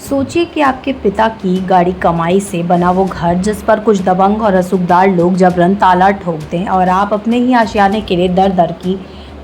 सोचिए कि आपके पिता की गाड़ी कमाई से बना वो घर, जिस पर कुछ दबंग और रसूखदार लोग जबरन ताला ठोक दें और आप अपने ही आशियाने के लिए दर दर की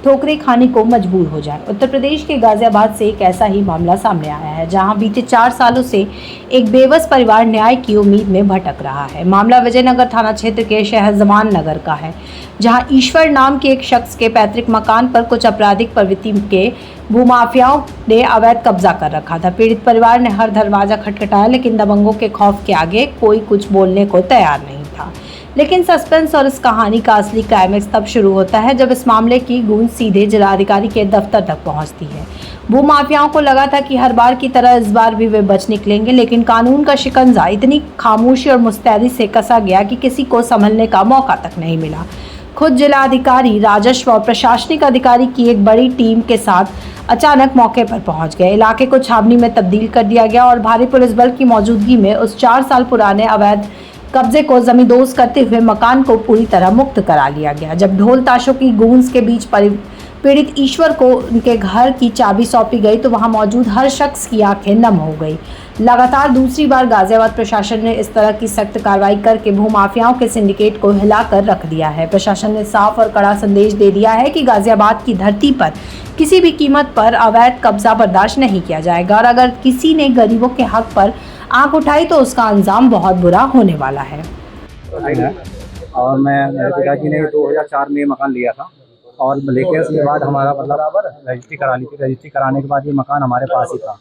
ठोकरें खाने को मजबूर हो जाएं। उत्तर प्रदेश के गाजियाबाद से एक ऐसा ही मामला सामने आया है, जहां बीते 4 सालों से एक बेबस परिवार न्याय की उम्मीद में भटक रहा है। मामला विजयनगर थाना क्षेत्र के शहजमान नगर का है, जहां ईश्वर नाम के एक शख्स के पैतृक मकान पर कुछ आपराधिक प्रवृत्ति के भूमाफियाओं ने अवैध कब्जा कर रखा था। पीड़ित परिवार ने हर दरवाजा खटखटाया, लेकिन दबंगों के खौफ के आगे कोई कुछ बोलने को तैयार नहीं था। लेकिन सस्पेंस और इस कहानी का असली क्लाइमेक्स तब शुरू होता है जब इस मामले की गूंज सीधे जिलाधिकारी के दफ्तर तक पहुंचती है। भूमाफियाओं को लगा था कि हर बार की तरह इस बार भी वे बच निकलेंगे, लेकिन कानून का शिकंजा इतनी खामोशी और मुस्तैदी से कसा गया कि किसी को संभलने का मौका तक नहीं मिला। खुद जिलाधिकारी, राजस्व और प्रशासनिक अधिकारी की एक बड़ी टीम के साथ अचानक मौके पर पहुंच गए। इलाके को छावनी में तब्दील कर दिया गया और भारी पुलिस बल की मौजूदगी में उस 4 साल पुराने अवैध कब्जे को जमींदोज करते हुए मकान को पूरी तरह मुक्त करा लिया गया। जब ढोल ताशों की गूंज के बीच पीड़ित ईश्वर को उनके घर की चाबी सौंपी गई तो वहां मौजूद हर शख्स की आंखें नम हो गई। लगातार दूसरी बार गाजियाबाद प्रशासन ने इस तरह की सख्त कार्रवाई करके भूमाफियाओं के सिंडिकेट को हिलाकर रख दिया है। प्रशासन ने साफ और कड़ा संदेश दे दिया है कि गाजियाबाद की धरती पर किसी भी कीमत पर अवैध कब्जा बर्दाश्त नहीं किया जाएगा और अगर किसी ने गरीबों के हक पर आंख उठाई तो उसका अंजाम बहुत बुरा होने वाला है। और मेरे पिताजी ने 2004 में मकान लिया था और लेके उसके बाद हमारा मतलब रजिस्ट्री करा ली थी। रजिस्ट्री कराने के बाद ये मकान हमारे पास ही था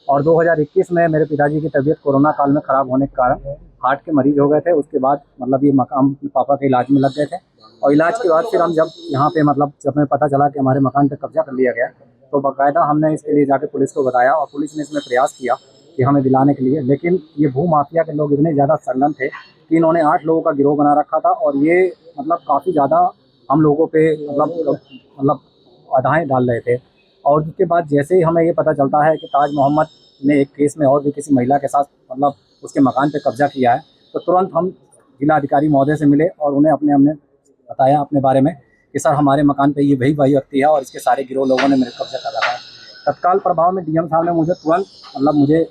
और 2021 में मेरे पिताजी की तबीयत कोरोना काल में ख़राब होने के कारण हार्ट के मरीज हो गए थे। उसके बाद मतलब ये मकान पापा के इलाज में लग गए थे और इलाज के बाद फिर हम जब यहाँ पे मतलब जब हमें पता चला कि हमारे मकान पर कब्जा कर लिया गया तो बाकायदा हमने इसके लिए जाके पुलिस को बताया और पुलिस ने इसमें प्रयास किया कि हमें दिलाने के लिए, लेकिन ये भू माफिया के लोग इतने ज़्यादा संगठन थे कि इन्होंने 8 लोगों का गिरोह बना रखा था और ये मतलब काफ़ी ज़्यादा हम लोगों पे मतलब बाधाएं डाल रहे थे। और उसके बाद जैसे ही हमें ये पता चलता है कि ताज मोहम्मद ने एक केस में और भी किसी महिला के साथ मतलब उसके मकान पे कब्जा किया है तो तुरंत हम जिलाधिकारी महोदय से मिले और उन्हें हमने बताया अपने बारे में कि सर हमारे मकान पे ये वही व्यक्ति है और इसके सारे गिरोह लोगों ने मेरे कब्जा कर रखा है। तत्काल प्रभाव में डीएम साहब ने मुझे तुरंत मतलब मुझे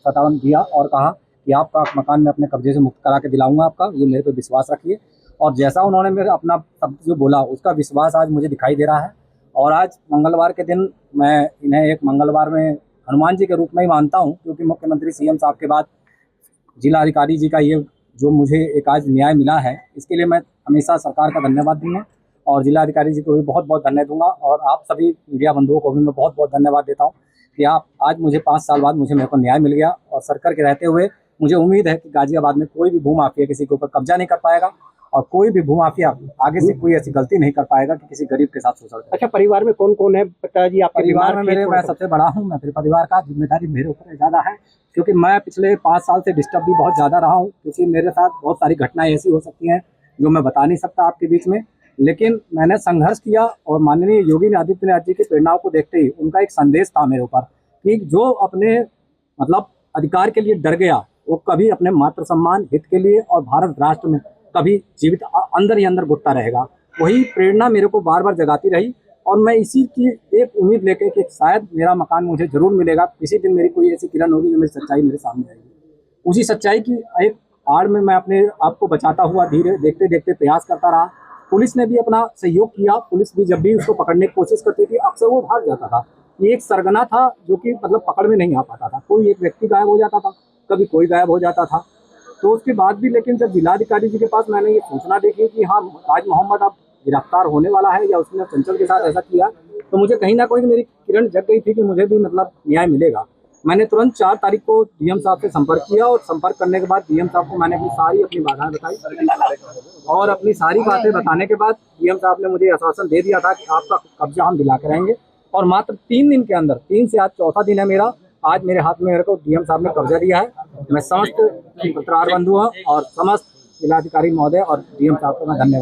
सत्तावन दिया और कहा कि आपका मकान में अपने कब्जे से मुक्त करा के दिलाऊंगा आपका, ये मेरे पे विश्वास रखिए। और जैसा उन्होंने मेरे अपना शब्द जो बोला उसका विश्वास आज मुझे दिखाई दे रहा है। और आज मंगलवार के दिन मैं इन्हें एक मंगलवार में हनुमान जी के रूप में ही मानता हूँ, क्योंकि मुख्यमंत्री सीएम साहब के बाद जिलाधिकारी जी का ये जो मुझे एक आज न्याय मिला है, इसके लिए मैं हमेशा सरकार का धन्यवाद दूँगा और जिलाधिकारी जी को भी बहुत बहुत धन्यवाद दूँगा। और आप सभी मीडिया बंधुओं को भी मैं बहुत बहुत धन्यवाद देता हूँ कि आप आज मुझे 5 साल बाद मेरे को न्याय मिल गया और सरकार के रहते हुए मुझे उम्मीद है कि गाजियाबाद में कोई भी भूमाफिया किसी के ऊपर कब्जा नहीं कर पाएगा और कोई भी भूमाफिया आगे से कोई ऐसी गलती नहीं कर पाएगा कि किसी गरीब के साथ शोषण। अच्छा, परिवार में कौन कौन है पिताजी? आपके परिवार में मैं सबसे बड़ा हूँ। मैं फिर परिवार का जिम्मेदारी मेरे ऊपर ज़्यादा है क्योंकि मैं पिछले 5 साल से डिस्टर्ब भी बहुत ज़्यादा रहा हूँ, क्योंकि मेरे साथ बहुत सारी घटनाएं ऐसी हो सकती हैं जो मैं बता नहीं सकता आपके बीच में। लेकिन मैंने संघर्ष किया और माननीय योगी आदित्यनाथ जी की प्रेरणाओं को देखते ही उनका एक संदेश था मेरे ऊपर कि जो अपने मतलब अधिकार के लिए डर गया वो कभी अपने मातृ सम्मान हित के लिए और भारत राष्ट्र में कभी जीवित अंदर ही अंदर घुटता रहेगा। वही प्रेरणा मेरे को बार बार जगाती रही और मैं इसी की एक उम्मीद लेके कि शायद मेरा मकान मुझे जरूर मिलेगा। किसी दिन मेरी कोई ऐसी किरण होगी जो मेरी सच्चाई मेरे सामने आएगी। उसी सच्चाई की एक आड़ में मैं अपने आप को बचाता हुआ धीरे देखते देखते प्रयास करता रहा। पुलिस ने भी अपना सहयोग किया। पुलिस भी जब भी उसको पकड़ने की कोशिश करती थी अक्सर वो भाग जाता था। ये एक सरगना था जो कि मतलब पकड़ में नहीं आ पाता था। कोई एक व्यक्ति गायब हो जाता था, कभी कोई गायब हो जाता था। तो उसके बाद भी लेकिन जब जिलाधिकारी जी के पास मैंने ये सूचना देखी कि हाँ ताज मोहम्मद अब गिरफ्तार होने वाला है या उसने चंचल के साथ ऐसा किया, तो मुझे कहीं ना कहीं मेरी किरण जग गई थी कि मुझे भी मतलब न्याय मिलेगा। मैंने तुरंत 4 तारीख को डीएम साहब से संपर्क किया और संपर्क करने के बाद डीएम साहब को मैंने अपनी बाधाएं बताई और अपनी सारी बातें बताने के बाद डीएम साहब ने मुझे आश्वासन दे दिया था कि आपका कब्जा हम दिला के रहेंगे। और मात्र 3 दिन के अंदर, 3 से आज चौथा दिन है मेरा, आज मेरे हाथ में मेरे को डीएम साहब ने कब्जा दिया है। मैं समस्त पत्रकार बंधुओं और समस्त जिलाधिकारी महोदय और डीएम साहब को मैं धन्यवाद